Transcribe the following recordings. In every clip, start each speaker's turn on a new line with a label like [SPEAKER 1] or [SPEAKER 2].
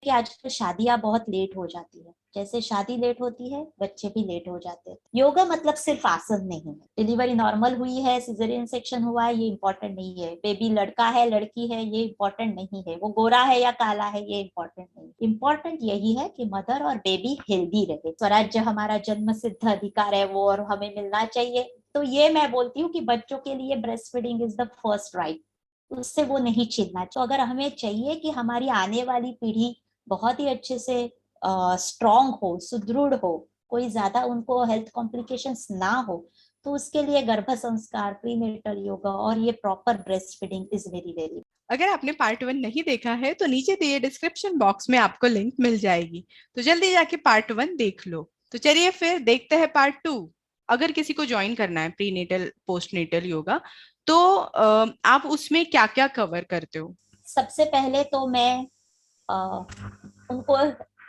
[SPEAKER 1] कि आजकल शादियां बहुत लेट हो जाती है, जैसे शादी लेट होती है बच्चे भी लेट हो जाते हैं। योगा मतलब सिर्फ आसन नहीं है। डिलीवरी नॉर्मल हुई है, सिजेरियन सेक्शन हुआ है, ये इंपॉर्टेंट नहीं है। बेबी लड़का है लड़की है ये इंपॉर्टेंट नहीं है। वो गोरा है या काला है ये इंपॉर्टेंट नहीं। इंपॉर्टेंट यही है कि मदर और बेबी हेल्दी रहे। स्वराज्य हमारा जन्म सिद्ध अधिकार है वो, और हमें मिलना चाहिए। तो ये मैं बोलती हूँ कि बच्चों के लिए breast feeding is the first right, उससे वो नहीं छीनना। तो अगर हमें चाहिए कि हमारी आने वाली पीढ़ी बहुत ही अच्छे से स्ट्रांग हो, सुदृढ़ हो, कोई ज्यादा उनको हेल्थ कॉम्प्लिकेशंस ना हो, तो उसके लिए गर्भ संस्कार, प्रीनेटल योगा और ये proper breast feeding is very very.
[SPEAKER 2] अगर आपने पार्ट 1 नहीं देखा है तो नीचे दिए डिस्क्रिप्शन बॉक्स में आपको लिंक मिल जाएगी, तो जल्दी जाके पार्ट 1 देख लो। तो चलिए फिर देखते हैं पार्ट 2। अगर किसी को ज्वाइन करना है प्रीनेटल पोस्टनेटल योगा, तो आप उसमें क्या क्या कवर करते हो?
[SPEAKER 1] सबसे पहले तो मैं अ, उनको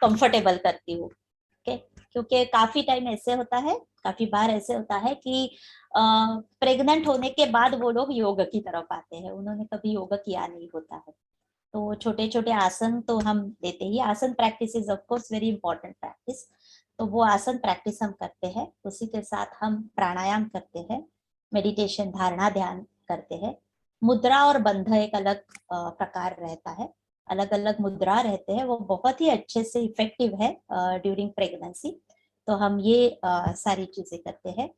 [SPEAKER 1] कंफर्टेबल करती हूँ। ओके, क्योंकि काफी टाइम ऐसे होता है, काफी बार ऐसे होता है कि प्रेग्नेंट होने के बाद वो लोग योग की तरफ आते हैं, उन्होंने कभी योग किया नहीं होता है। तो छोटे छोटे आसन तो हम देते ही, आसन practice is of course very important practice. तो वो आसन प्रैक्टिस हम करते हैं, उसी के साथ हम प्राणायाम करते हैं, मेडिटेशन धारणा ध्यान करते हैं। मुद्रा और बंध एक अलग प्रकार रहता है, अलग अलग मुद्रा रहते हैं, वो बहुत ही अच्छे से इफेक्टिव है ड्यूरिंग प्रेगनेंसी। तो हम ये सारी चीजें करते हैं।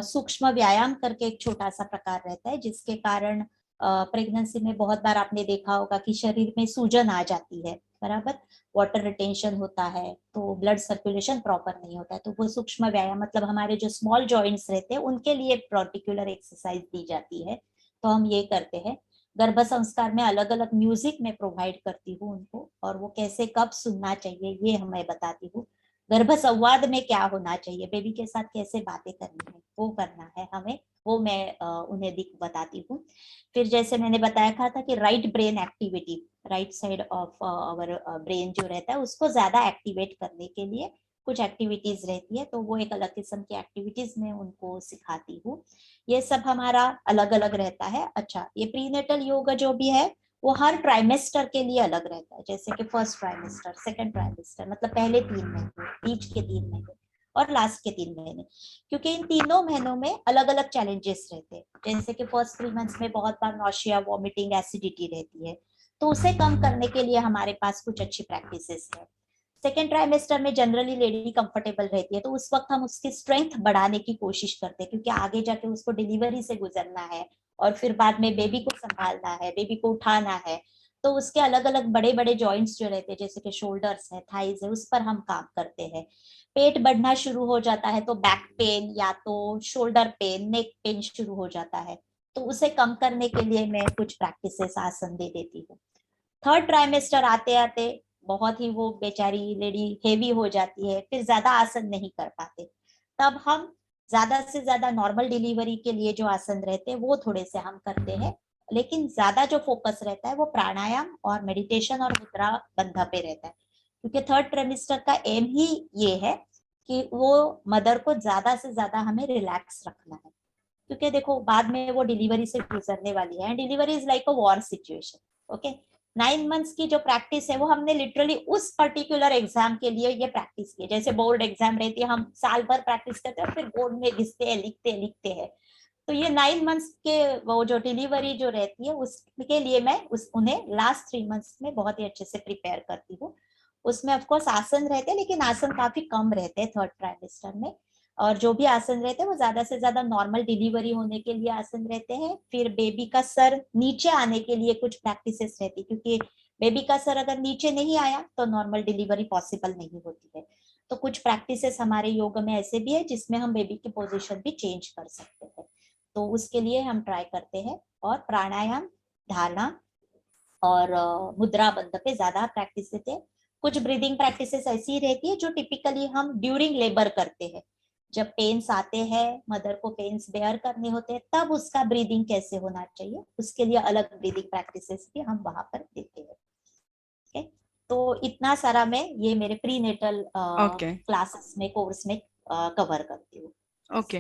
[SPEAKER 1] सूक्ष्म व्यायाम करके एक छोटा सा प्रकार रहता है, जिसके कारण प्रेगनेंसी में बहुत बार आपने देखा होगा कि शरीर में सूजन आ जाती है, बराबर, वाटर रिटेंशन होता है, तो ब्लड सर्कुलेशन प्रॉपर नहीं होता है। तो वो सूक्ष्म व्यायाम मतलब हमारे जो स्मॉल जॉइंट्स रहते हैं उनके लिए पर्टिकुलर एक्सरसाइज दी जाती है, तो हम ये करते हैं। गर्भ संस्कार में अलग अलग म्यूजिक में प्रोवाइड करती हूँ उनको, और वो कैसे कब सुनना चाहिए ये मैं बताती हूँ। गर्भ संवाद में क्या होना चाहिए, बेबी के साथ कैसे बातें करनी है, वो करना है हमें, वो मैं उन्हें दिख बताती हूँ। फिर जैसे मैंने बताया था कि right brain activity, right side of our brain जो रहता है उसको ज्यादा एक्टिवेट करने के लिए कुछ एक्टिविटीज रहती है, तो वो एक अलग किस्म की एक्टिविटीज में उनको सिखाती हूँ। ये सब हमारा अलग अलग रहता है। अच्छा, ये प्रीनेटल योगा जो भी है वो हर ट्राइमेस्टर के लिए अलग रहता है, जैसे कि फर्स्ट ट्राइमेस्टर, सेकंड ट्राइमेस्टर मतलब पहले 3 महीने, बीच के 3 महीने और लास्ट के 3 महीने, क्योंकि इन तीनों महीनों में अलग अलग चैलेंजेस रहते हैं। जैसे कि फर्स्ट 3 मंथ्स में बहुत बार नौशिया, वॉमिटिंग, एसिडिटी रहती है, तो उसे कम करने के लिए हमारे पास कुछ अच्छी प्रैक्टिसेस है। सेकेंड ट्राइमेस्टर में जनरली लेडी कंफर्टेबल रहती है, तो उस वक्त हम उसकी स्ट्रेंथ बढ़ाने की कोशिश करते हैं, क्योंकि आगे जाके उसको डिलीवरी से गुजरना है और फिर बाद में बेबी को संभालना है, बेबी को उठाना है। तो उसके अलग अलग बड़े बड़े जॉइंट्स जो रहते हैं, जैसे कि शोल्डर्स है, थाइज है, उस पर हम काम करते हैं। पेट बढ़ना शुरू हो जाता है तो बैक पेन या तो शोल्डर पेन, नेक पेन शुरू हो जाता है, तो उसे कम करने के लिए मैं कुछ प्रैक्टिसेस आसन दे देती हूँ। थर्ड ट्राइमेस्टर आते आते बहुत ही वो बेचारी लेडी हेवी हो जाती है, फिर ज्यादा आसन नहीं कर पाते, तब हम ज्यादा से ज्यादा नॉर्मल डिलीवरी के लिए जो आसन रहते हैं वो थोड़े से हम करते हैं, लेकिन ज्यादा जो फोकस रहता है वो प्राणायाम और मेडिटेशन और मुद्रा बंधा पे रहता है, क्योंकि थर्ड ट्राइमेस्टर का एम ही ये है कि वो मदर को ज्यादा से ज्यादा हमें रिलैक्स रखना है, क्योंकि देखो बाद में वो डिलीवरी से गुजरने वाली है, delivery is like a war situation. Okay, 9 months की जो प्रैक्टिस है वो हमने लिटरली उस पर्टिकुलर एग्जाम के लिए ये प्रैक्टिस की है। जैसे बोर्ड एग्जाम रहती है, हम साल भर प्रैक्टिस करते हैं और फिर बोर्ड में घिसते हैं, लिखते हैं। तो ये 9 मंथ्स के वो जो डिलीवरी जो रहती है उसके लिए मैं उन्हें लास्ट 3 मंथ्स में बहुत ही अच्छे से प्रिपेयर करती हूँ। उसमें ऑफकोर्स आसन रहते हैं, लेकिन आसन काफी कम रहते हैं थर्ड ट्राइमेस्टर में, और जो भी आसन रहते हैं वो ज्यादा से ज्यादा नॉर्मल डिलीवरी होने के लिए आसन रहते हैं। फिर बेबी का सर नीचे आने के लिए कुछ प्रैक्टिसेस रहती है, क्योंकि बेबी का सर अगर नीचे नहीं आया तो नॉर्मल डिलीवरी पॉसिबल नहीं होती है। तो कुछ प्रैक्टिसेस हमारे योग में ऐसे भी है जिसमें हम बेबी की पोजीशन भी चेंज कर सकते हैं, तो उसके लिए हम ट्राई करते हैं। और प्राणायाम, धारणा और मुद्रा बंध पे ज्यादा प्रैक्टिस देते हैं। कुछ ब्रीदिंग प्रैक्टिसेस ऐसी रहती है जो टिपिकली हम ड्यूरिंग लेबर करते हैं, जब पेन्स आते हैं, मदर को पेन्स बेयर करने होते हैं, तब उसका ब्रीदिंग कैसे होना चाहिए, उसके लिए अलग ब्रीदिंग प्रैक्टिसेस भी हम वहां पर देते हैं। okay? तो इतना सारा मैं ये मेरे प्री नेटल
[SPEAKER 2] ओके।
[SPEAKER 1] क्लासेस में, कोर्स में कवर करती हूँ।
[SPEAKER 2] ओके,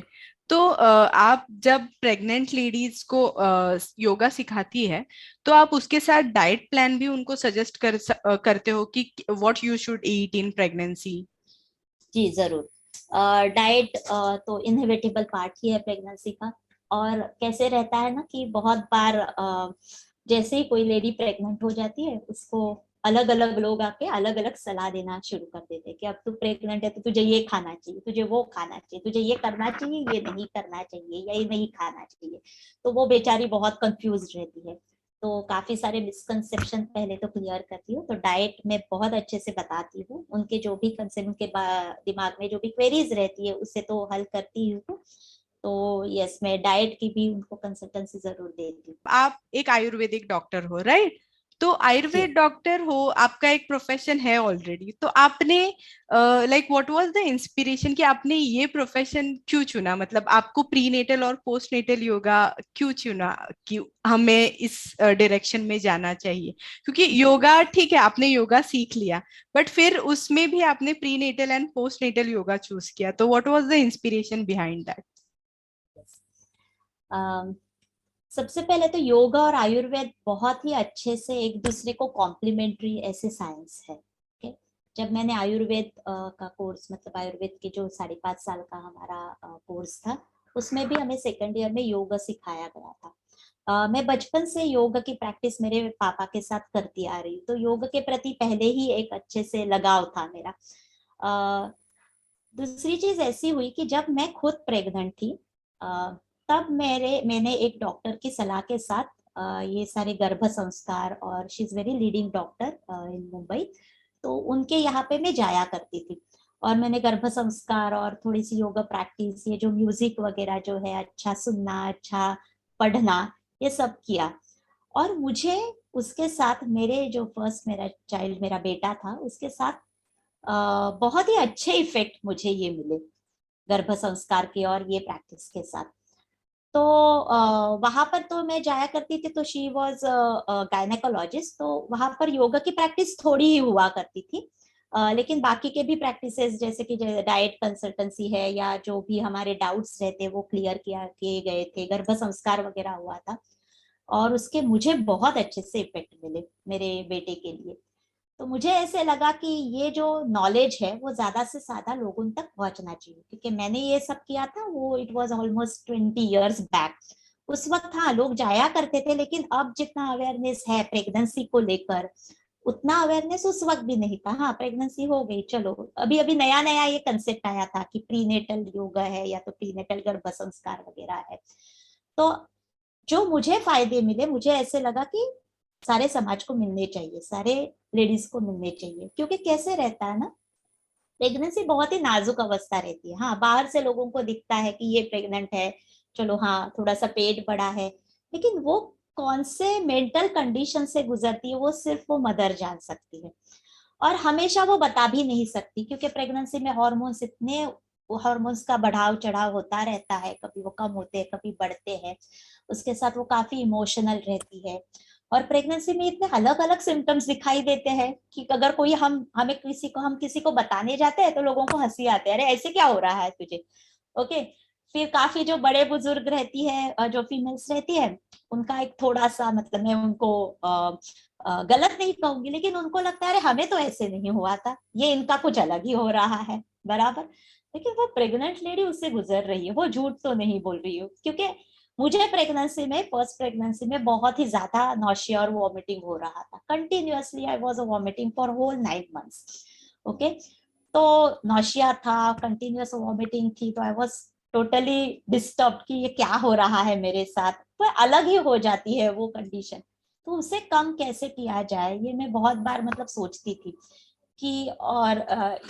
[SPEAKER 2] तो आप जब प्रेग्नेंट लेडीज को योगा सिखाती है तो आप उसके साथ डाइट प्लान भी उनको सजेस्ट करते हो कि what you should eat in pregnancy?
[SPEAKER 1] जी जरूर। डाइट तो इनएविटेबल पार्ट ही है प्रेगनेंसी का। और कैसे रहता है ना कि बहुत बार जैसे ही कोई लेडी प्रेग्नेंट हो जाती है, उसको अलग अलग लोग आके अलग अलग सलाह देना शुरू कर देते हैं कि अब तू प्रेग्नेंट है तो तुझे ये खाना चाहिए, तुझे वो खाना चाहिए, तुझे ये करना चाहिए, ये नहीं करना चाहिए, या ये नहीं खाना चाहिए। तो वो बेचारी बहुत कंफ्यूज रहती है। तो काफी सारे मिसकंसेप्शन पहले तो क्लियर करती हूँ। तो डाइट में बहुत अच्छे से बताती हूँ, उनके जो भी कंसेप्ट, उनके दिमाग में जो भी क्वेरीज रहती है उससे तो हल करती हूँ। तो यस, मैं डाइट की भी उनको कंसल्टेंसी जरूर देती हूँ।
[SPEAKER 2] आप एक आयुर्वेदिक डॉक्टर हो, राइट? तो
[SPEAKER 1] जी।
[SPEAKER 2] आयुर्वेद डॉक्टर हो, आपका एक प्रोफेशन है ऑलरेडी, तो आपने like what was the inspiration कि आपने ये प्रोफेशन क्यों चुना? मतलब आपको प्रीनेटल और पोस्टनेटल योगा क्यों चुना कि हमें इस डायरेक्शन में जाना चाहिए? क्योंकि योगा ठीक है, आपने योगा सीख लिया, बट फिर उसमें भी आपने prenatal and postnatal yoga choose किया, तो what was the inspiration behind that?
[SPEAKER 1] सबसे पहले तो योगा और आयुर्वेद बहुत ही अच्छे से एक दूसरे को कॉम्प्लीमेंट्री ऐसे साइंस है। ओके। जब मैंने आयुर्वेद का कोर्स, मतलब आयुर्वेद के जो 5.5 साल का हमारा कोर्स था, उसमें भी हमें सेकेंड ईयर में योगा सिखाया गया था। मैं बचपन से योग की प्रैक्टिस मेरे पापा के साथ करती आ रही हूँ, तो योग के प्रति पहले ही एक अच्छे से लगाव था मेरा। अ, दूसरी चीज ऐसी हुई कि जब मैं खुद प्रेग्नेंट थी, तब मैंने एक डॉक्टर की सलाह के साथ ये सारे गर्भ संस्कार, और she is very leading doctor in Mumbai, तो उनके यहाँ पे मैं जाया करती थी। और मैंने गर्भ संस्कार और थोड़ी सी योगा प्रैक्टिस, ये जो म्यूजिक वगैरह जो है, अच्छा सुनना, अच्छा पढ़ना, ये सब किया। और मुझे उसके साथ मेरे जो फर्स्ट मेरा चाइल्ड, मेरा बेटा था, उसके साथ बहुत ही अच्छे इफेक्ट मुझे ये मिले गर्भ संस्कार के और ये प्रैक्टिस के साथ। तो वहां पर तो मैं जाया करती थी, तो शी वॉज गायनेकोलॉजिस्ट, तो वहां पर योगा की प्रैक्टिस थोड़ी ही हुआ करती थी। लेकिन बाकी के भी प्रैक्टिसेस, जैसे कि डाइट कंसल्टेंसी है, या जो भी हमारे डाउट्स रहते वो क्लियर किए गए थे, गर्भ संस्कार वगैरह हुआ था। और उसके मुझे बहुत अच्छे से इफेक्ट मिले मेरे बेटे के लिए। तो मुझे ऐसे लगा कि ये जो नॉलेज है वो ज्यादा से ज्यादा लोगों तक पहुंचना चाहिए, क्योंकि मैंने ये सब किया था, वो it was almost 20 years back. उस वक्त हाँ लोग जाया करते थे, लेकिन अब जितना अवेयरनेस है प्रेगनेंसी को लेकर, उतना अवेयरनेस उस वक्त भी नहीं था। हाँ, प्रेगनेंसी हो गई, चलो, अभी अभी नया नया ये कंसेप्ट आया था कि प्रीनेटल योगा है, या तो प्रीनेटल गर्भ संस्कार वगैरह है। तो जो मुझे फायदे मिले, मुझे ऐसे लगा कि सारे समाज को मिलने चाहिए, सारे लेडीज को मिलने चाहिए। क्योंकि कैसे रहता है ना, प्रेगनेंसी बहुत ही नाजुक अवस्था रहती है। हाँ, बाहर से लोगों को दिखता है कि ये प्रेग्नेंट है, चलो हाँ थोड़ा सा पेट बड़ा है, लेकिन वो कौन से मेंटल कंडीशन से गुजरती है वो सिर्फ वो मदर जान सकती है। और हमेशा वो बता भी नहीं सकती, क्योंकि प्रेगनेंसी में हॉर्मोन्स इतने, हॉर्मोन्स का बढ़ाव चढ़ाव होता रहता है, कभी वो कम होते हैं, कभी बढ़ते हैं। उसके साथ वो काफी इमोशनल रहती है। और प्रेगनेंसी में इतने अलग अलग सिम्टम्स दिखाई देते हैं कि अगर कोई हम किसी को बताने जाते हैं तो लोगों को हंसी आती है, अरे ऐसे क्या हो रहा है तुझे। ओके। फिर काफी जो बड़े बुजुर्ग रहती है, जो फीमेल्स रहती है, उनका एक थोड़ा सा, मतलब मैं उनको गलत नहीं कहूंगी, लेकिन उनको लगता है अरे हमें तो ऐसे नहीं हुआ था, ये इनका कुछ अलग ही हो रहा है, बराबर। लेकिन वो प्रेग्नेंट लेडी उससे गुजर रही है, वो झूठ तो नहीं बोल रही हो। क्योंकि मुझे प्रेगनेंसी में, फर्स्ट प्रेगनेंसी में बहुत ही ज्यादा नौशिया और वॉमिटिंग हो रहा था continuously. I was vomiting for whole 9 months। Okay. तो नौशिया था, कंटिन्यूअस वॉमिटिंग थी, तो आई वॉज टोटली डिस्टर्ब कि ये क्या हो रहा है मेरे साथ। तो अलग ही हो जाती है वो कंडीशन। तो उसे कम कैसे किया जाए, ये मैं बहुत बार मतलब सोचती थी कि, और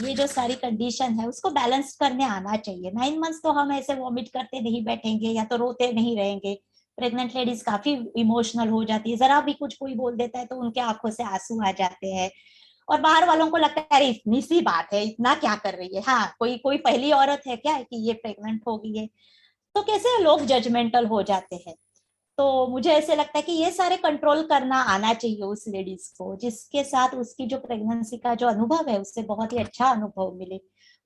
[SPEAKER 1] ये जो सारी कंडीशन है उसको बैलेंस करने आना चाहिए। 9 months तो हम ऐसे वॉमिट करते नहीं बैठेंगे, या तो रोते नहीं रहेंगे। प्रेग्नेंट लेडीज काफी इमोशनल हो जाती है, जरा भी कुछ कोई बोल देता है तो उनके आंखों से आंसू आ जाते हैं। और बाहर वालों को लगता है अरे इतनी सी बात है, इतना क्या कर रही है, हाँ कोई कोई पहली औरत है क्या कि ये प्रेग्नेंट हो गई है। तो कैसे लोग जजमेंटल हो जाते हैं। तो मुझे ऐसे लगता है कि ये सारे कंट्रोल करना आना चाहिए उस लेडीज को, जिसके साथ उसकी जो प्रेगनेंसी का जो अनुभव है उससे बहुत ही अच्छा अनुभव मिले।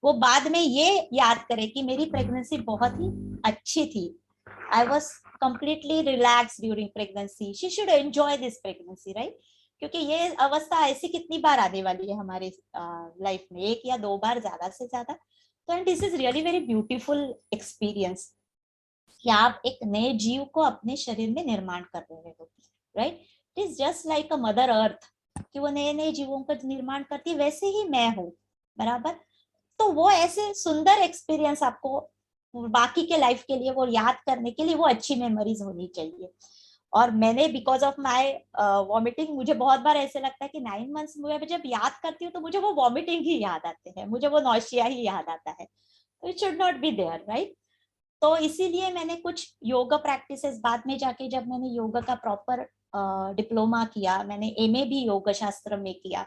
[SPEAKER 1] वो बाद में ये याद करे कि मेरी प्रेगनेंसी बहुत ही अच्छी थी, I was completely relaxed during pregnancy, she should enjoy this pregnancy, right? क्योंकि ये अवस्था ऐसी कितनी बार आने वाली है हमारे लाइफ में, एक या दो बार ज्यादा से ज्यादा। तो and this is really very beautiful experience कि आप एक नए जीव को अपने शरीर में निर्माण कर रहे हो, right? It is just like a mother earth कि वो नए नए जीवों का निर्माण करती है, वैसे ही मैं हूँ, बराबर। तो वो ऐसे सुंदर एक्सपीरियंस आपको बाकी के लाइफ के लिए वो याद करने के लिए वो अच्छी मेमोरीज होनी चाहिए। और मैंने बिकॉज ऑफ माई वॉमिटिंग, मुझे बहुत बार ऐसे लगता है कि 9 मंथ्स में जब याद करती हूँ तो मुझे वो वॉमिटिंग ही याद आते हैं, मुझे वो नौशिया ही याद आता है। तो it should not be there, right? तो इसीलिए मैंने कुछ योगा प्रैक्टिसेस बाद में जाके, जब मैंने योगा का प्रॉपर डिप्लोमा किया, मैंने एमए भी योग शास्त्र में किया,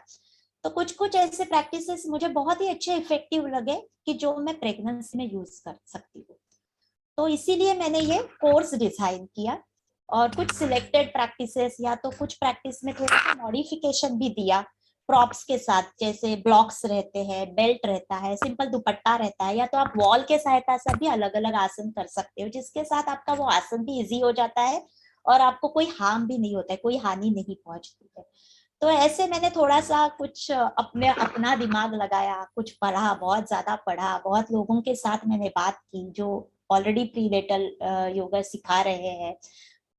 [SPEAKER 1] तो कुछ कुछ ऐसे प्रैक्टिसेस मुझे बहुत ही अच्छे इफेक्टिव लगे कि जो मैं प्रेगनेंसी में यूज कर सकती हूँ। तो इसीलिए मैंने ये कोर्स डिजाइन किया और कुछ सिलेक्टेड प्रैक्टिसेस या तो कुछ प्रैक्टिस में थोड़ा सा मॉडिफिकेशन भी दिया प्रॉप्स के साथ, जैसे ब्लॉक्स रहते हैं, बेल्ट रहता है, सिंपल दुपट्टा रहता है, या तो आप वॉल के सहायता से भी अलग अलग आसन कर सकते हो, जिसके साथ आपका वो आसन भी इजी हो जाता है और आपको कोई हार्म भी नहीं होता है, कोई हानि नहीं पहुंचती है। तो ऐसे मैंने थोड़ा सा कुछ अपना दिमाग लगाया, कुछ पढ़ा, बहुत ज्यादा पढ़ा, बहुत लोगों के साथ मैंने बात की जो ऑलरेडी प्रीनेटल योगा सिखा रहे हैं,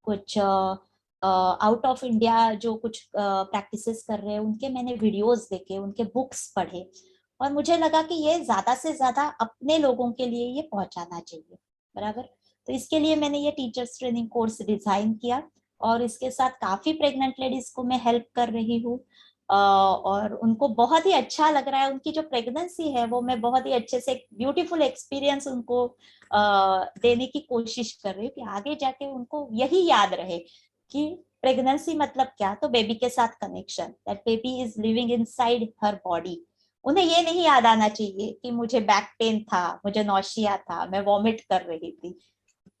[SPEAKER 1] कुछ आउट ऑफ इंडिया जो कुछ प्रैक्टिसेस कर रहे हैं उनके मैंने वीडियोस देखे, उनके बुक्स पढ़े, और मुझे लगा कि ये ज्यादा से ज्यादा अपने लोगों के लिए ये पहुंचाना चाहिए, बराबर। तो इसके लिए मैंने ये टीचर्स ट्रेनिंग कोर्स डिजाइन किया और इसके साथ काफी प्रेग्नेंट लेडीज को मैं हेल्प कर रही हूँ, और उनको बहुत ही अच्छा लग रहा है। उनकी जो प्रेगनेंसी है वो मैं बहुत ही अच्छे से ब्यूटीफुल एक्सपीरियंस उनको देने की कोशिश कर रही हूँ कि आगे जाके उनको यही याद रहे कि प्रेगनेंसी मतलब क्या, तो बेबी के साथ connection, that baby is living inside her body. उन्हें ये नहीं याद आना चाहिए कि मुझे बैक पेन था, मुझे नौशिया था, मैं वॉमिट कर रही थी।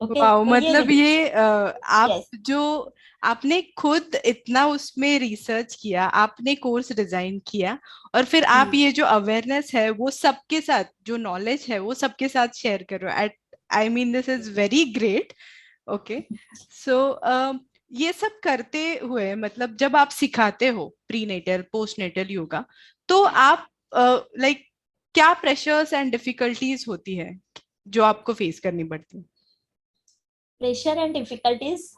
[SPEAKER 1] ओके,
[SPEAKER 2] वाओ,
[SPEAKER 1] तो ये
[SPEAKER 2] मतलब
[SPEAKER 1] नहीं।
[SPEAKER 2] ये आप
[SPEAKER 1] यस।
[SPEAKER 2] जो आपने खुद इतना उसमें रिसर्च किया, आपने कोर्स डिजाइन किया, और फिर आप ये जो अवेयरनेस है वो सबके साथ, जो नॉलेज है वो सबके साथ शेयर कर रहे हो। At I mean this is very great. Okay, so ये सब करते हुए, मतलब जब आप सिखाते हो प्रीनेटल पोस्टनेटल योगा, तो आप लाइक क्या प्रेशर्स एंड डिफिकल्टीज होती है जो आपको फेस करनी पड़ती है?
[SPEAKER 1] प्रेशर एंड डिफिकल्टीज,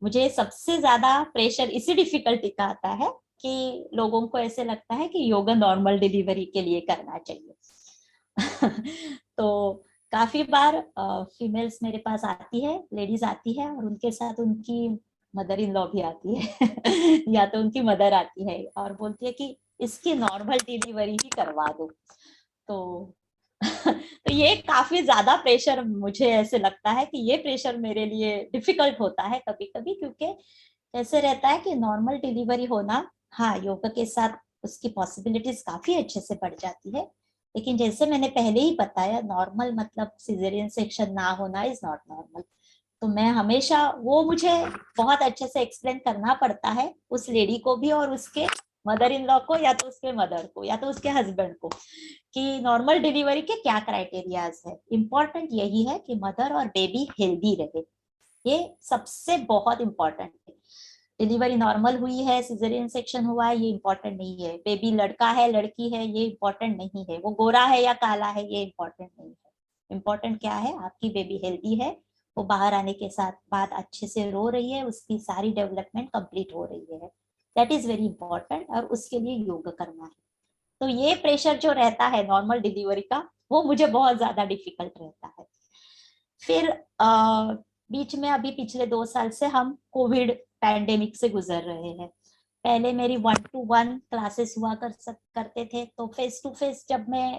[SPEAKER 1] मुझे सबसे ज्यादा प्रेशर इसी डिफिकल्टी का आता है कि लोगों को ऐसे लगता है कि योगा नॉर्मल डिलीवरी के लिए करना चाहिए। तो काफी बार फीमेल्स मेरे पास आती है, लेडीज आती है और उनके साथ उनकी मदर इन लॉ भी आती है या तो उनकी मदर आती है और बोलती है कि इसकी नॉर्मल डिलीवरी ही करवा दो। तो तो ये काफी ज्यादा प्रेशर, मुझे ऐसे लगता है कि ये प्रेशर मेरे लिए डिफिकल्ट होता है कभी कभी, क्योंकि ऐसे रहता है कि नॉर्मल डिलीवरी होना, हाँ योगा के साथ उसकी पॉसिबिलिटीज काफी अच्छे से बढ़ जाती है, लेकिन जैसे मैंने पहले ही बताया, नॉर्मल मतलब सिजेरियन सेक्शन ना होना इज नॉट नॉर्मल। तो मैं हमेशा वो मुझे बहुत अच्छे से एक्सप्लेन करना पड़ता है उस लेडी को भी और उसके मदर इन लॉ को, या तो उसके मदर को या तो उसके हस्बैंड को, कि नॉर्मल डिलीवरी के क्या क्राइटेरियाज है। इंपॉर्टेंट यही है कि मदर और बेबी हेल्दी रहे, ये सबसे बहुत इंपॉर्टेंट है। डिलीवरी नॉर्मल हुई है, सिजेरियन सेक्शन हुआ है, ये इंपॉर्टेंट नहीं है। बेबी लड़का है लड़की है ये इंपॉर्टेंट नहीं है, वो गोरा है या काला है ये इंपॉर्टेंट नहीं है। इंपॉर्टेंट क्या है, आपकी बेबी हेल्दी है, वो बाहर आने के साथ बाद अच्छे से रो रही है, उसकी सारी डेवलपमेंट कंप्लीट हो रही है, दैट इज वेरी इंपॉर्टेंट, और उसके लिए योग करना है। तो ये प्रेशर जो रहता है नॉर्मल डिलीवरी का, वो मुझे बहुत ज्यादा डिफिकल्ट रहता है। फिर बीच में अभी पिछले 2 साल से हम कोविड पैंडेमिक से गुजर रहे हैं। पहले मेरी 1-to-1 क्लासेस हुआ करते थे, तो फेस टू फेस जब मैं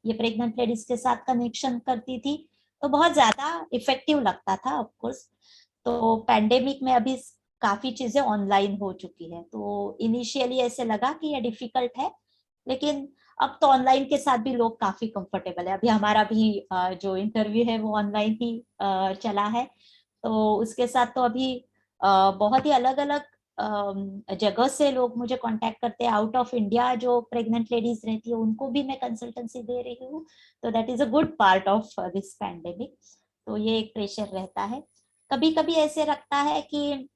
[SPEAKER 1] ये प्रेग्नेंट लेडीज के साथ कनेक्शन करती थी तो बहुत ज्यादा इफेक्टिव लगता था ऑफ कोर्स। तो पैंडेमिक में अभी काफी चीजें ऑनलाइन हो चुकी है, तो इनिशियली ऐसे लगा कि ये डिफिकल्ट है, लेकिन अब तो ऑनलाइन के साथ भी लोग काफी कंफर्टेबल है। अभी हमारा भी जो इंटरव्यू है वो ऑनलाइन ही चला है, तो उसके साथ तो अभी बहुत ही अलग अलग जगह से लोग मुझे कांटेक्ट करते हैं, आउट ऑफ इंडिया जो प्रेग्नेंट लेडीज रहती है उनको भी मैं कंसल्टेंसी दे रही हूँ। तो that is a good part of this pandemic. तो ये एक प्रेशर रहता है। कभी कभी ऐसे लगता है कि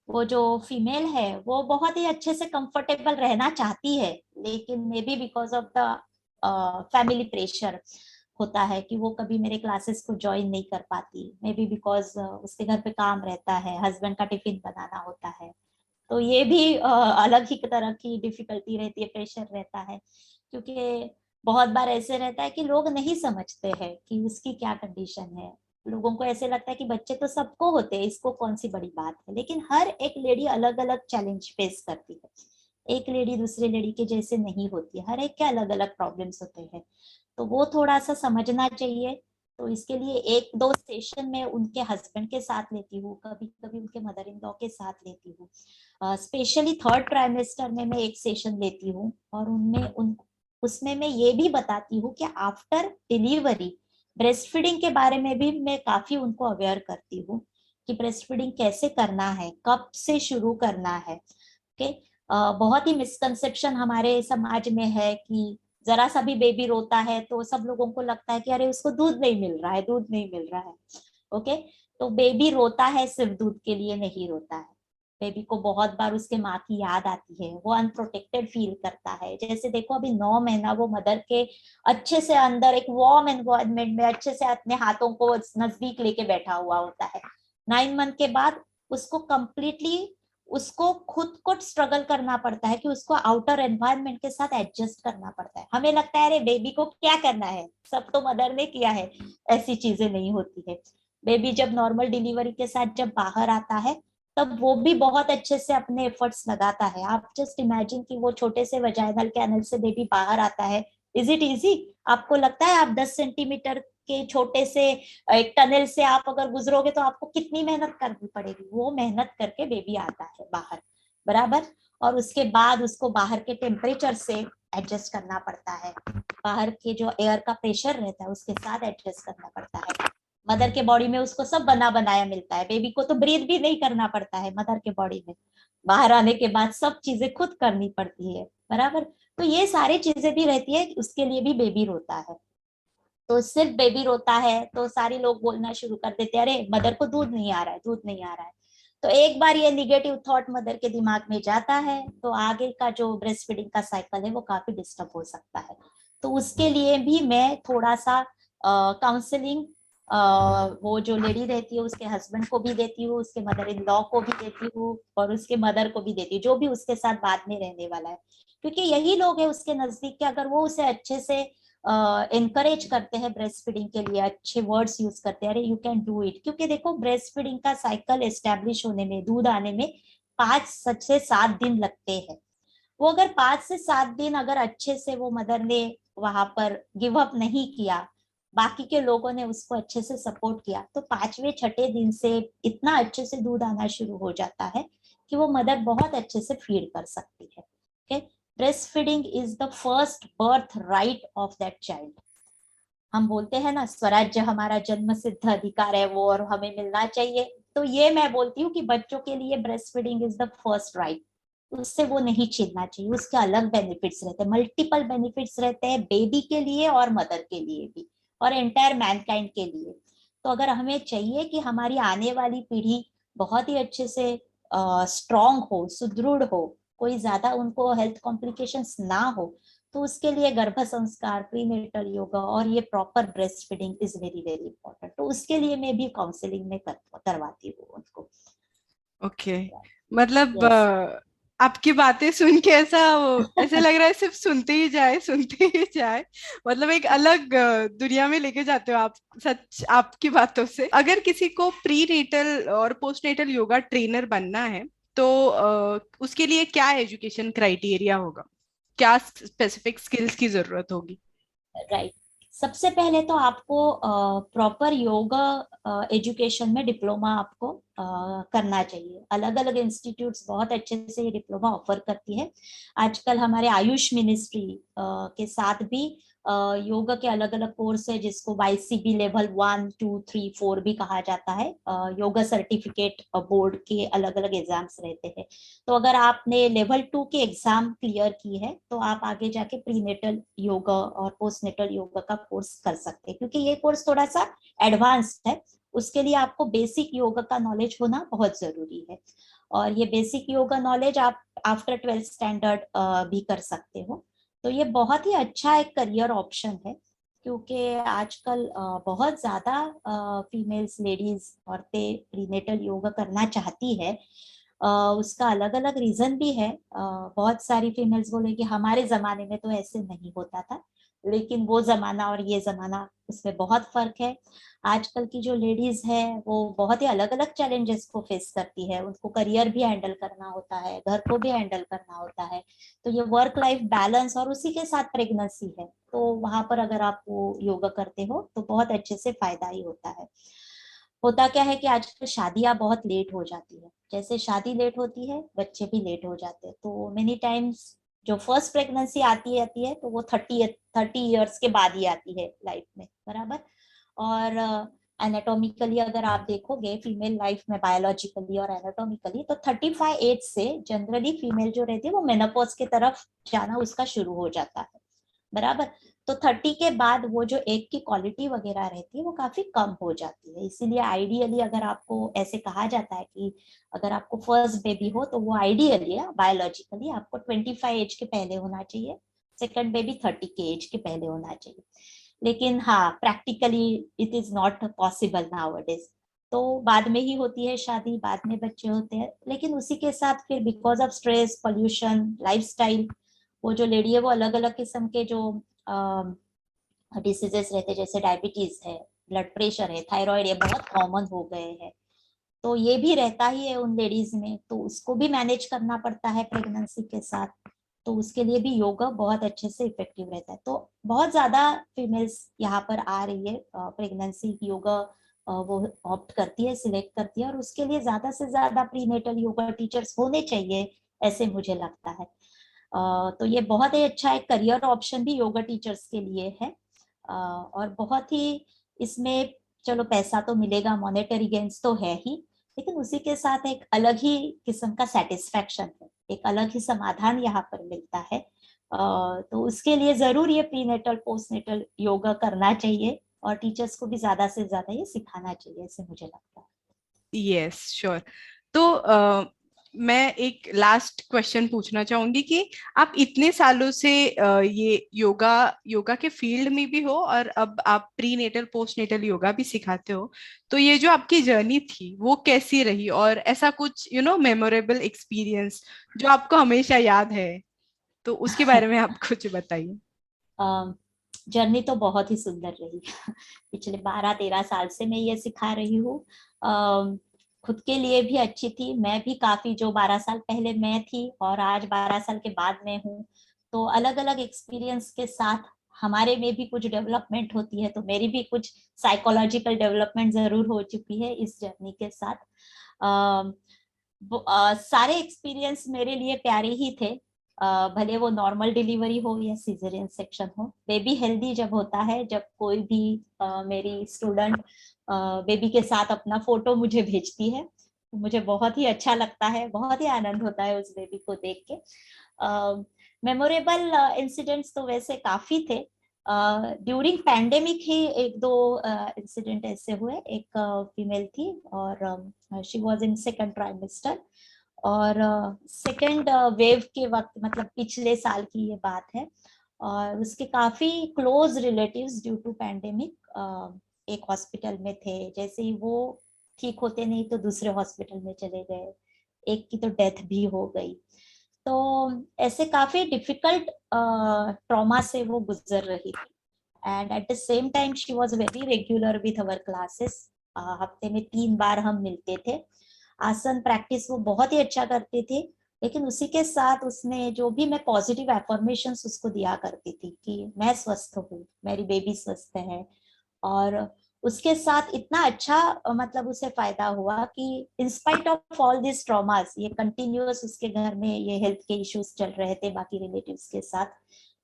[SPEAKER 1] वो जो फीमेल है वो बहुत ही अच्छे से कंफर्टेबल रहना चाहती है, लेकिन may be because of the family pressure होता है कि वो कभी मेरे क्लासेस को ज्वाइन नहीं कर पाती, मे बी बिकॉज उसके घर पे काम रहता है, हस्बैंड का टिफिन बनाना होता है। तो ये भी अलग ही तरह की डिफिकल्टी रहती है, प्रेशर रहता है। क्योंकि बहुत बार ऐसे रहता है कि लोग नहीं समझते हैं कि उसकी क्या कंडीशन है। लोगों को ऐसे लगता है कि बच्चे तो सबको होते हैं, इसको कौन सी बड़ी बात है, लेकिन हर एक लेडी अलग अलग चैलेंज फेस करती है। एक लेडी दूसरे लेडी के जैसे नहीं होती, हर एक के अलग अलग प्रॉब्लम्स होते हैं। तो वो थोड़ा सा समझना चाहिए। तो इसके लिए एक दो सेशन में उनके हस्बैंड के साथ लेती हूँ, कभी कभी उनके मदर इन लॉ के साथ लेती हूँ। स्पेशली थर्ड ट्राइमेस्टर में मैं एक सेशन लेती हूँ, और उनमें उन उसमें मैं ये भी बताती हूँ कि आफ्टर डिलीवरी ब्रेस्ट फीडिंग के बारे में भी मैं काफी उनको अवेयर करती हूँ कि ब्रेस्ट फीडिंग कैसे करना है, कब से शुरू करना है। ओके। बहुत ही मिसकंसेप्शन हमारे समाज में है कि जरा सा भी बेबी रोता है तो सब लोगों को लगता है कि अरे उसको दूध नहीं मिल रहा है, दूध नहीं मिल रहा है। ओके। तो बेबी रोता है सिर्फ दूध के लिए नहीं रोता है। बेबी को बहुत बार उसके माँ की याद आती है, वो अनप्रोटेक्टेड फील करता है। जैसे देखो अभी 9 महीना वो मदर के अच्छे से अंदर एक वार्म एनवायरनमेंट में अच्छे से अपने हाथों को नजदीक लेके बैठा हुआ होता है। 9 मंथ के बाद उसको कंप्लीटली उसको खुद को स्ट्रगल करना पड़ता है कि उसको आउटर एनवायरनमेंट के साथ एडजस्ट करना पड़ता है। हमें लगता है अरे बेबी को क्या करना है, सब तो मदर ने किया है। ऐसी चीजें नहीं होती है। बेबी जब नॉर्मल डिलीवरी के साथ जब बाहर आता है तब वो भी बहुत अच्छे से अपने एफर्ट्स लगाता है। आप जस्ट इमेजिन कि वो छोटे से वजाइनल कैनल से बेबी बाहर आता है। Is it easy? आपको लगता है आप 10 सेंटीमीटर के छोटे से एक टनल से आप अगर गुजरोगे तो आपको कितनी मेहनत करनी पड़ेगी? वो मेहनत करके बेबी आता है बाहर, बराबर। और उसके बाद उसको बाहर के टेम्परेचर से एडजस्ट करना पड़ता है, बाहर के जो एयर का प्रेशर रहता है उसके साथ एडजस्ट करना पड़ता है। मदर के बॉडी में उसको सब बना बनाया मिलता है, बेबी को तो ब्रीथ भी नहीं करना पड़ता है मदर के बॉडी में। बाहर आने के बाद सब चीजें खुद करनी पड़ती है, बराबर। तो ये सारी चीजें भी रहती है, उसके लिए भी बेबी रोता है। तो सिर्फ बेबी रोता है तो सारे लोग बोलना शुरू कर देते हैं अरे मदर को दूध नहीं आ रहा है, दूध नहीं आ रहा है। तो एक बार ये निगेटिव थॉट मदर के दिमाग में जाता है तो आगे का जो ब्रेस्ट फीडिंग का साइकिल है वो काफी डिस्टर्ब हो सकता है। तो उसके लिए भी मैं थोड़ा सा काउंसलिंग वो जो लेडी रहती है उसके हस्बैंड को भी देती हूँ, उसके मदर इन लॉ को भी देती हूँ, और उसके मदर को भी देती हूँ, जो भी उसके साथ बाद में रहने वाला है। क्योंकि यही लोग है उसके नजदीक के, अगर वो उसे अच्छे से एनकरेज करते हैं ब्रेस्ट फीडिंग के लिए, अच्छे वर्ड्स यूज करते हैं, अरे यू कैन डू इट। क्योंकि देखो ब्रेस्ट फीडिंग का साइकिल एस्टेब्लिश होने में, दूध आने में 5 से 7 दिन लगते हैं। वो अगर 5 से 7 दिन अगर अच्छे से वो मदर ने वहां पर गिव अप नहीं किया, बाकी के लोगों ने उसको अच्छे से सपोर्ट किया, तो 5वें 6ठे दिन से इतना अच्छे से दूध आना शुरू हो जाता है कि वो मदर बहुत अच्छे से फीड कर सकती है। Okay. Breast feeding is the first birth right of that child. हम बोलते हैं ना स्वराज्य हमारा जन्म सिद्ध अधिकार है वो, और हमें मिलना चाहिए। तो ये मैं बोलती हूँ कि बच्चों के लिए breast feeding is the first right. उससे वो नहीं छीनना चाहिए। उसके अलग बेनिफिट्स रहते हैं, मल्टीपल बेनिफिट्स रहते हैं, बेबी के लिए और मदर के लिए भी, और एंटायर मैनकाइंड के लिए। तो अगर हमें चाहिए कि हमारी आने वाली पीढ़ी बहुत ही अच्छे से स्ट्रांग हो, सुदृढ़ हो, कोई ज्यादा उनको हेल्थ कॉम्प्लिकेशंस ना हो, तो उसके लिए गर्भ संस्कार, प्रीनेटल योगा और ये proper breast feeding is very very important. तो उसके लिए मैं भी काउंसलिंग में करवाती हूँ उनको।
[SPEAKER 2] ओके। मतलब
[SPEAKER 1] यस।
[SPEAKER 2] आपकी बातें सुन के ऐसे लग रहा है सिर्फ सुनते ही जाए, सुनते ही जाए। मतलब एक अलग दुनिया में लेके जाते हो आप, सच आपकी बातों से। अगर किसी को प्री नेटल और पोस्ट नेटल योगा ट्रेनर बनना है तो उसके लिए क्या एजुकेशन क्राइटेरिया होगा, क्या स्पेसिफिक स्किल्स की जरूरत होगी?
[SPEAKER 1] राइट। सबसे पहले तो आपको प्रॉपर योगा एजुकेशन में डिप्लोमा आपको करना चाहिए। अलग अलग इंस्टीट्यूट्स बहुत अच्छे से ये डिप्लोमा ऑफर करती है। आजकल हमारे आयुष मिनिस्ट्री के साथ भी योगा के अलग अलग कोर्स है जिसको YCB लेवल 1, 2, 3, 4 भी कहा जाता है। योगा सर्टिफिकेट बोर्ड के अलग अलग एग्जाम्स रहते हैं। तो अगर आपने लेवल 2 के एग्जाम क्लियर की है तो आप आगे जाके प्रीनेटल योगा और पोस्टनेटल योगा का कोर्स कर सकते हैं, क्योंकि ये कोर्स थोड़ा सा एडवांस्ड है। उसके लिए आपको बेसिक योगा का नॉलेज होना बहुत जरूरी है, और ये बेसिक योगा नॉलेज आप आफ्टर 12th स्टैंडर्ड भी कर सकते हो। तो ये बहुत ही अच्छा एक करियर ऑप्शन है, क्योंकि आजकल बहुत ज्यादा फीमेल्स, लेडीज, औरतें प्रीनेटल योगा करना चाहती है। उसका अलग अलग रीजन भी है। बहुत सारी फीमेल्स बोले कि हमारे जमाने में तो ऐसे नहीं होता था, लेकिन वो जमाना और ये जमाना, उसमें बहुत फर्क है। आजकल की जो लेडीज है वो बहुत ही अलग अलग चैलेंजेस को फेस करती है। उनको करियर भी हैंडल करना होता है, घर को भी हैंडल करना होता है। तो ये वर्क लाइफ बैलेंस और उसी के साथ प्रेगनेंसी है, तो वहां पर अगर आप वो योगा करते हो तो बहुत अच्छे से फायदा ही होता है। होता क्या है कि आजकल शादियां बहुत लेट हो जाती है। जैसे शादी लेट होती है, बच्चे भी लेट हो जाते हैं। तो मेनी टाइम्स जो फर्स्ट प्रेगनेंसी आती है तो वो 30 ईयर्स के बाद ही आती है लाइफ में, बराबर। और एनाटॉमिकली अगर आप देखोगे फीमेल लाइफ में, बायोलॉजिकली और एनाटॉमिकली, तो 35 एज से जनरली फीमेल जो रहती है वो मेनोपॉज के तरफ जाना उसका शुरू हो जाता है, बराबर। तो 30 के बाद वो जो एग की क्वालिटी वगैरह रहती है वो काफी कम हो जाती है। इसीलिए आइडियली अगर आपको ऐसे कहा जाता है कि अगर आपको फर्स्ट बेबी हो तो वो आइडियली बायोलॉजिकली आपको 25 एज के पहले होना चाहिए, सेकंड बेबी 30 के एज के पहले होना चाहिए। लेकिन हाँ, practically it is not possible nowadays. तो बाद में ही होती है शादी, बाद में बच्चे होते हैं, लेकिन उसी के साथ फिर because of stress, pollution, lifestyle, वो जो लेडी है वो अलग अलग किस्म के जो डिसीजेस रहते हैं, जैसे डायबिटीज है, ब्लड प्रेशर है, थायराइड है, बहुत कॉमन हो गए हैं। तो ये भी रहता ही है उन लेडीज में, तो उसको भी मैनेज करना पड़ता है प्रेगनेंसी के साथ। तो उसके लिए भी योगा बहुत अच्छे से इफेक्टिव रहता है। तो बहुत ज्यादा फीमेल्स यहाँ पर आ रही है, प्रेगनेंसी योगा वो ऑप्ट करती है, सिलेक्ट करती है, और उसके लिए ज्यादा से ज्यादा प्रीनेटल योगा टीचर्स होने चाहिए, ऐसे मुझे लगता है। तो ये बहुत ही अच्छा एक करियर ऑप्शन भी योगा टीचर्स के लिए है। और बहुत ही इसमें, चलो पैसा तो मिलेगा, मॉनेटरी गेन्स तो है ही, लेकिन उसी के साथ एक अलग ही किस्म का सेटिस्फेक्शन है, एक अलग ही समाधान यहाँ पर मिलता है। तो उसके लिए जरूर ये प्रीनेटल पोस्टनेटल योगा करना चाहिए, और टीचर्स को भी ज्यादा से ज्यादा ये सिखाना चाहिए, ऐसे मुझे लगता है।
[SPEAKER 2] Yes sure. तो मैं एक लास्ट क्वेश्चन पूछना चाहूंगी कि आप इतने सालों से ये योगा योगा के फील्ड में भी हो और अब आप prenatal postnatal yoga भी सिखाते हो, तो ये जो आपकी जर्नी थी वो कैसी रही, और ऐसा कुछ मेमोरेबल एक्सपीरियंस जो आपको हमेशा याद है, तो उसके बारे में आप कुछ बताइए।
[SPEAKER 1] जर्नी तो बहुत ही सुंदर रही। पिछले 12-13 साल से मैं ये सिखा रही हूँ। खुद के लिए भी अच्छी थी, मैं भी काफी, जो 12 साल पहले मैं थी और आज 12 साल के बाद मैं हूँ, तो अलग अलग एक्सपीरियंस के साथ हमारे में भी कुछ डेवलपमेंट होती है। तो मेरी भी कुछ साइकोलॉजिकल डेवलपमेंट जरूर हो चुकी है इस जर्नी के साथ। सारे एक्सपीरियंस मेरे लिए प्यारे ही थे। भले वो नॉर्मल डिलीवरी हो या सिजेरियन सेक्शन हो। बेबी हेल्दी जब होता है, जब कोई भी मेरी स्टूडेंट बेबी के साथ अपना फोटो मुझे भेजती है, तो मुझे बहुत ही अच्छा लगता है, बहुत ही आनंद होता है उस बेबी को देख के। मेमोरेबल इंसिडेंट्स तो वैसे काफी थे। ड्यूरिंग पैंडेमिक ही एक दो इंसिडेंट ऐसे हुए। एक फीमेल थी और she was in second trimester, और सेकंड वेव के वक्त, मतलब पिछले साल की ये बात है। और उसके काफी close relatives due to pandemic एक हॉस्पिटल में थे। जैसे ही वो ठीक होते नहीं तो दूसरे हॉस्पिटल में चले गए, एक की तो डेथ भी हो गई। तो ऐसे काफी डिफिकल्ट ट्रॉमा से वो गुजर रही थी। And at the same time she was very regular with our classes. हफ्ते में 3 बार हम मिलते थे। आसन प्रैक्टिस वो बहुत ही अच्छा करते थे, लेकिन उसी के साथ उसने जो भी, मैं पॉजिटिव एफर्मेशंस उसको दिया करती थी कि मैं स्वस्थ हूँ, मेरी बेबी स्वस्थ है। और उसके साथ इतना अच्छा मतलब उसे फायदा हुआ कि in spite of all this traumas, ये कंटिन्यूअस उसके घर में ये हेल्थ के इश्यूज चल रहे थे बाकी रिलेटिव्स के साथ,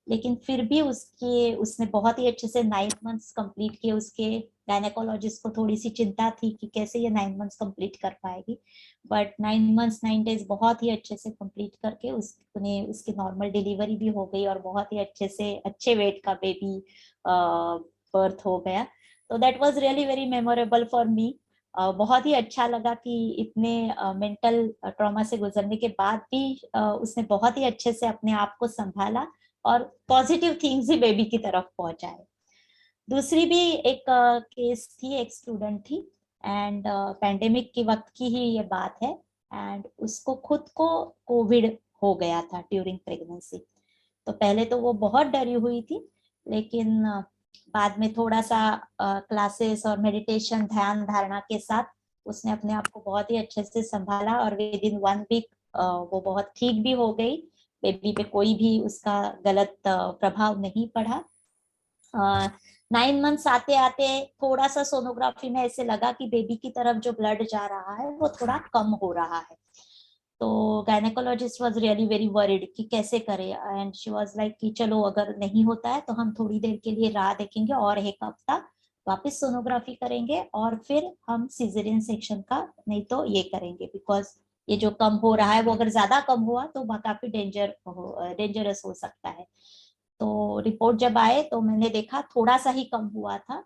[SPEAKER 1] लेकिन फिर भी उसने बहुत ही अच्छे से 9 मंथ्स कंप्लीट किए। उसके गायनेकोलॉजिस्ट को थोड़ी सी चिंता थी कि कैसे ये 9 मंथ्स कंप्लीट कर पाएगी, बट 9 मंथ्स 9 डेज बहुत ही अच्छे से कंप्लीट करके उसने उसकी नॉर्मल डिलीवरी भी हो गई और बहुत ही अच्छे से अच्छे वेट का बेबी बर्थ हो गया। तो that was really very memorable for me. बहुत ही अच्छा लगा कि इतने मेंटल ट्रॉमा से गुजरने के बाद भी उसने बहुत ही अच्छे से अपने आप को संभाला और पॉजिटिव थिंग्स ही बेबी की तरफ पहुंचाए। दूसरी भी एक केस थी, एक स्टूडेंट थी, एंड पैंडेमिक के वक्त की ही ये बात है। एंड उसको खुद को कोविड हो गया था ड्यूरिंग प्रेगनेंसी। तो पहले तो वो बहुत डरी हुई थी, लेकिन बाद में थोड़ा सा क्लासेस और मेडिटेशन, ध्यान धारणा के साथ उसने अपने आप को बहुत ही अच्छे से संभाला और विद इन 1 वीक वो बहुत ठीक भी हो गई। बेबी पे कोई भी उसका गलत प्रभाव नहीं पड़ा। 9 मंथ्स आते आते थोड़ा सा सोनोग्राफी में ऐसे लगा कि बेबी की तरफ जो ब्लड जा रहा है वो थोड़ा कम हो रहा है। तो gynaecologist was really very worried कि कैसे करे, एंड शी वाज लाइक कि चलो अगर नहीं होता है तो हम थोड़ी देर के लिए राह देखेंगे और 1 हफ्ता वापस सोनोग्राफी करेंगे और फिर हम सीजरियन सेक्शन का नहीं तो ये करेंगे, बिकॉज ये जो कम हो रहा है वो अगर ज्यादा कम हुआ तो काफी डेंजरस हो सकता है। तो रिपोर्ट जब आए तो मैंने देखा थोड़ा सा ही कम हुआ था।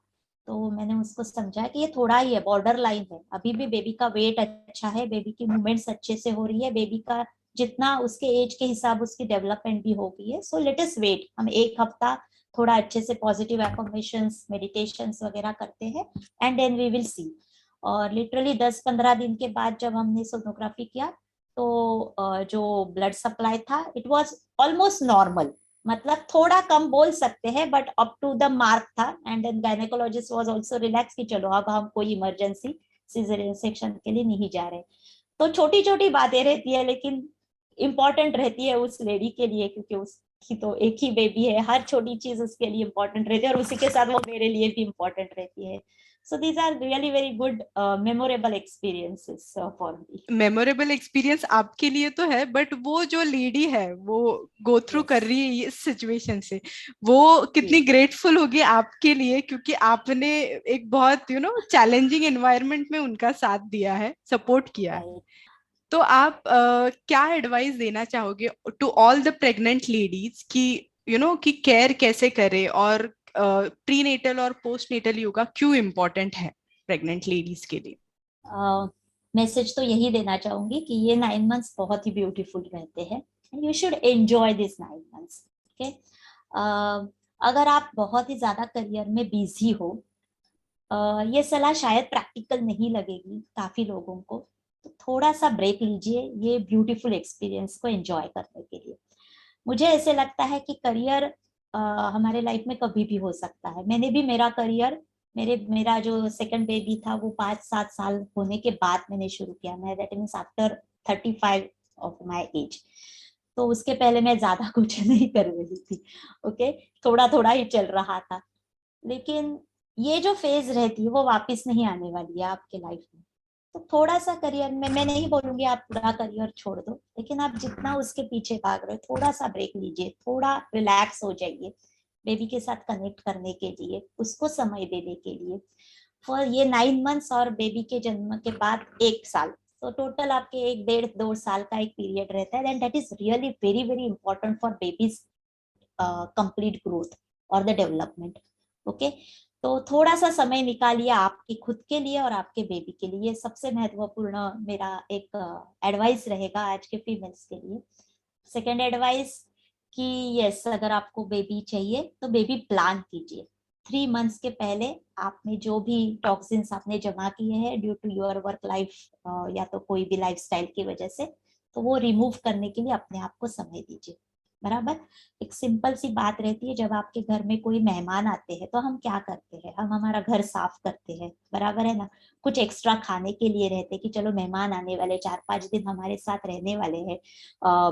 [SPEAKER 1] तो मैंने उसको समझाया कि ये थोड़ा ही है, बॉर्डर लाइन है, अभी भी बेबी का वेट अच्छा है, बेबी की मूवमेंट्स अच्छे से हो रही है, बेबी का जितना उसके एज के हिसाब उसकी डेवलपमेंट भी हो गई है। सो लेट अस वेट, हम 1 हफ्ता थोड़ा अच्छे से पॉजिटिव एफर्मेशंस मेडिटेशंस वगैरह करते हैं and then we will see. और लिटरली 10-15 दिन के बाद जब हमने सोनोग्राफी किया तो जो ब्लड सप्लाई था इट वाज ऑलमोस्ट नॉर्मल, मतलब थोड़ा कम बोल सकते हैं but up to the mark था। And then gynaecologist was also relax कि चलो अब हम कोई इमरजेंसी सीजरियन सेक्शन के लिए नहीं जा रहे। तो छोटी छोटी बातें रहती है लेकिन इम्पोर्टेंट रहती है उस लेडी के लिए, क्योंकि उसकी तो एक ही बेबी है, हर छोटी चीज उसके लिए इम्पोर्टेंट रहती है और उसी के साथ वो मेरे लिए भी इम्पोर्टेंट रहती है। So these are really very good memorable experiences for me.
[SPEAKER 2] Memorable experience आपके लिए तो है, बट वो जो लेडी है वो गो थ्रू
[SPEAKER 1] यस।
[SPEAKER 2] कर रही है इस सिचुएशन से, वो कितनी
[SPEAKER 1] जी।
[SPEAKER 2] ग्रेटफुल होगी आपके लिए, क्योंकि आपने एक बहुत चैलेंजिंग एनवायरनमेंट में उनका साथ दिया है, सपोर्ट किया है।
[SPEAKER 1] राइट।
[SPEAKER 2] तो आप क्या एडवाइस देना चाहोगे to all the pregnant ladies कि कि केयर कैसे करे, और प्रीनेटल और पोस्टनेटल योगा क्यों इम्पोर्टेंट है प्रेग्नेंट लेडीज के लिए?
[SPEAKER 1] मैसेज तो यही देना चाहूंगी कि ये 9 मंथ्स बहुत ही ब्यूटीफुल रहते हैं, you should enjoy this 9 months. Okay. अगर आप बहुत ही ज्यादा करियर में बिजी हो, ये सलाह शायद प्रैक्टिकल नहीं लगेगी काफी लोगों को, तो थोड़ा सा ब्रेक लीजिए ये ब्यूटीफुल एक्सपीरियंस को एंजॉय करने के लिए। मुझे ऐसे लगता है कि करियर हमारे लाइफ में कभी भी हो सकता है। मैंने भी मेरा करियर, मेरा जो सेकंड बेबी था वो 5-7 साल होने के बाद मैंने शुरू किया, मैं that means after 35 of my age. तो उसके पहले मैं ज्यादा कुछ नहीं कर रही थी। ओके। थोड़ा थोड़ा ही चल रहा था। लेकिन ये जो फेज रहती है वो वापस नहीं आने वाली है आपके लाइफ में। तो थोड़ा सा करियर में, मैं नहीं बोलूंगी आप पूरा करियर छोड़ दो, लेकिन आप जितना उसके पीछे भाग रहे हो थोड़ा सा ब्रेक लीजिए, थोड़ा रिलैक्स हो जाइए बेबी के साथ कनेक्ट करने के लिए, उसको समय देने के लिए। फॉर ये 9 मंथ्स और बेबी के जन्म के बाद 1 साल, तो टोटल आपके 1-1.5-2 साल का एक पीरियड रहता है, and that is really very very important for babies complete growth और द डेवलपमेंट। ओके। तो थोड़ा सा समय निकालिए आपके खुद के लिए और आपके बेबी के लिए, ये सबसे महत्वपूर्ण मेरा एक एडवाइस रहेगा आज के फीमेल्स के लिए। सेकेंड एडवाइस कि यस, अगर आपको बेबी चाहिए तो बेबी प्लान कीजिए। 3 मंथ्स के पहले आपने जो भी टॉक्सिन्स आपने जमा किए हैं due to your work life या तो कोई भी लाइफस्टाइल की वजह से, तो वो रिमूव करने के लिए अपने आप को समय दीजिए। बराबर। एक सिंपल सी बात रहती है, जब आपके घर में कोई मेहमान आते हैं तो हम क्या करते हैं, हम हमारा घर साफ करते हैं, बराबर है ना। कुछ एक्स्ट्रा खाने के लिए रहते हैं कि चलो मेहमान आने वाले 4-5 दिन हमारे साथ रहने वाले हैं,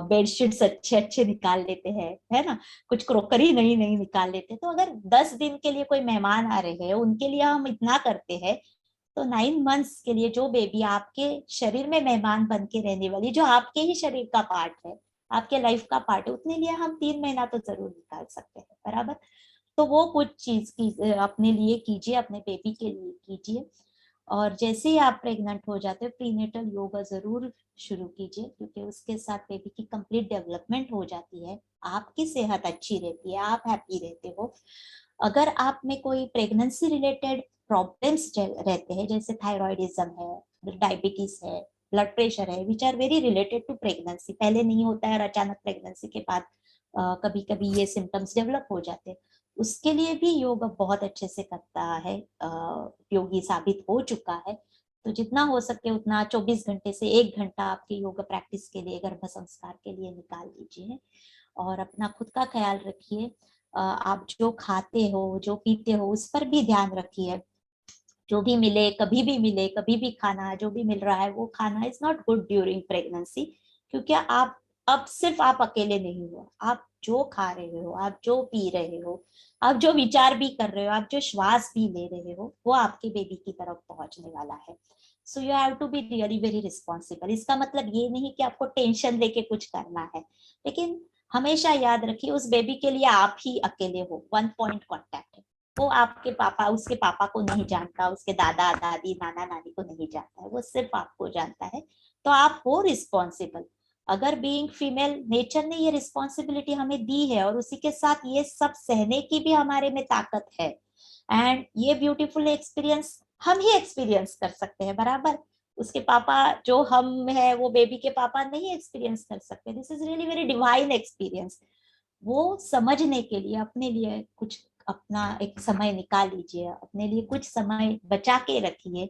[SPEAKER 1] बेडशीट्स अच्छे अच्छे निकाल लेते हैं, है ना। कुछ क्रोकरी नई नई निकाल लेते हैं। तो अगर 10 दिन के लिए कोई मेहमान आ रहे हैं उनके लिए हम इतना करते हैं, तो 9 मंथ्स के लिए जो बेबी आपके शरीर में मेहमान बन के रहने वाली, जो आपके ही शरीर का पार्ट है, आपके लाइफ का पार्ट है, उतने लिए हम 3 महीना तो जरूर निकाल सकते हैं, बराबर। तो वो कुछ चीज की अपने लिए कीजिए, अपने बेबी के लिए कीजिए। और जैसे ही आप प्रेग्नेंट हो जाते हो, प्रीनेटल योगा जरूर शुरू कीजिए, क्योंकि उसके साथ बेबी की कंप्लीट डेवलपमेंट हो जाती है, आपकी सेहत अच्छी रहती है, आप हैप्पी रहते हो। अगर आप में कोई प्रेगनेंसी रिलेटेड प्रॉब्लम्स रहते हैं, जैसे थायराइडिज्म है, डायबिटीज है, ब्लड प्रेशर है, which are very related to pregnancy, पहले नहीं होता है और अचानक प्रेगनेंसी के बाद कभी कभी ये सिम्टम्स डेवलप हो जाते हैं, उसके लिए भी योगा बहुत अच्छे से करता है, उपयोगी साबित हो चुका है। तो जितना हो सके उतना 24 घंटे से 1 घंटा आपके योगा प्रैक्टिस के लिए, गर्भ संस्कार के लिए निकाल दीजिए। और अपना खुद का ख्याल रखिए। आप जो खाते हो, जो पीते हो, उस पर भी ध्यान रखिए। जो भी मिले, कभी भी मिले, कभी भी खाना, जो भी मिल रहा है वो खाना is not good during pregnancy. क्योंकि आप अब सिर्फ आप अकेले नहीं हो, आप जो खा रहे हो, आप जो पी रहे हो, आप जो विचार भी कर रहे हो, आप जो श्वास भी ले रहे हो, वो आपके बेबी की तरफ पहुंचने वाला है। So you have to be really very responsible. इसका मतलब ये नहीं कि आपको टेंशन लेके कुछ करना है, लेकिन हमेशा याद रखिए उस बेबी के लिए आप ही अकेले हो, वन पॉइंट कॉन्टैक्ट है। वो आपके पापा, उसके पापा को नहीं जानता, उसके दादा दादी नाना नानी को नहीं जानता है, वो सिर्फ आपको जानता है। तो आप हो रिस्पॉन्सिबल। अगर बीइंग फीमेल, नेचर ने ये रिस्पॉन्सिबिलिटी हमें दी है, और उसी के साथ ये सब सहने की भी हमारे में ताकत है। एंड ये ब्यूटीफुल एक्सपीरियंस हम ही एक्सपीरियंस कर सकते हैं, बराबर। उसके पापा जो हम है, वो बेबी के पापा नहीं एक्सपीरियंस कर सकते। This is really very divine experience. वो समझने के लिए अपने लिए कुछ, अपना एक समय निकाल लीजिए, अपने लिए कुछ समय बचा के रखिए।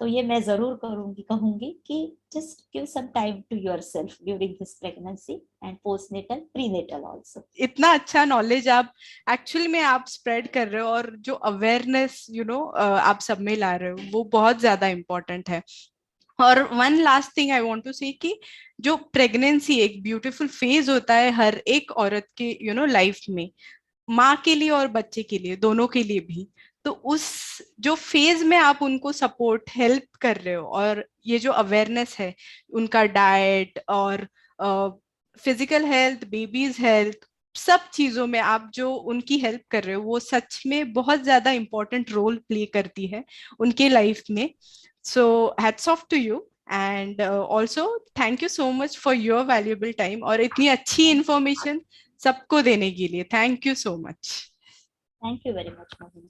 [SPEAKER 1] तो ये मैं जरूर करूंगी, कहूंगी कि just give some time to yourself during this pregnancy and postnatal, prenatal also.
[SPEAKER 2] इतना अच्छा नॉलेज आप एक्चुअली में आप स्प्रेड कर रहे हो, और जो अवेयरनेस आप सब में ला रहे हो वो बहुत ज्यादा इम्पोर्टेंट है। और one last thing I want to say कि जो प्रेगनेंसी एक ब्यूटीफुल फेज होता है हर एक औरत के लाइफ में, माँ के लिए और बच्चे के लिए, दोनों के लिए भी। तो उस जो फेज में आप उनको सपोर्ट हेल्प कर रहे हो, और ये जो अवेयरनेस है उनका डाइट और फिजिकल हेल्थ, बेबीज हेल्थ, सब चीजों में आप जो उनकी हेल्प कर रहे हो, वो सच में बहुत ज्यादा इंपॉर्टेंट रोल प्ले करती है उनके लाइफ में। So hats off to you, and also thank you so much for your valuable time, और इतनी अच्छी इंफॉर्मेशन सबको देने के लिए thank you so much.
[SPEAKER 1] Thank you very much Mohini.